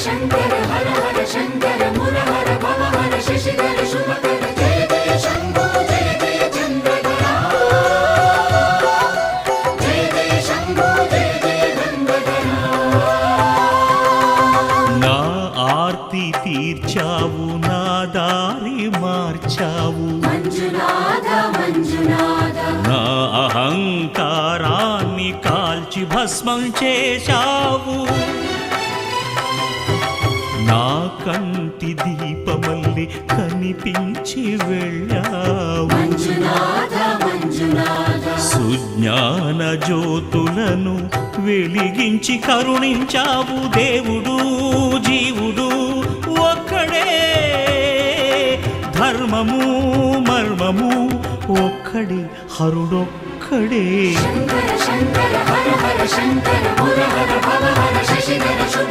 शंकर हर हर शंकर मुरहर भवहर शशिधर शुभकर जय जय शंभो जय जय चंद्रधरा जय जय शंभो जय जय गंगाधरा నా ఆర్తి తీర్చావు నా దారి మార్చావు मंजुनाथ मंजुनाथ నా అహంకారాన్ని కాల్చి భస్మం చేశావు నా కంటి దీపమల్లి కనిపించి వెళ్ళావు मंजुनाथ मंजुनाथ సుజ్ఞాన జ్యోతులను వెలిగించి కరుణించావు దేవుడు జీవుడు ఒక్కడే ధర్మము మర్మము ఒక్కడే హరుడొక్కడే शंकर शंकर हर हर शंकर मुरहर भवहर शशिधर शुभ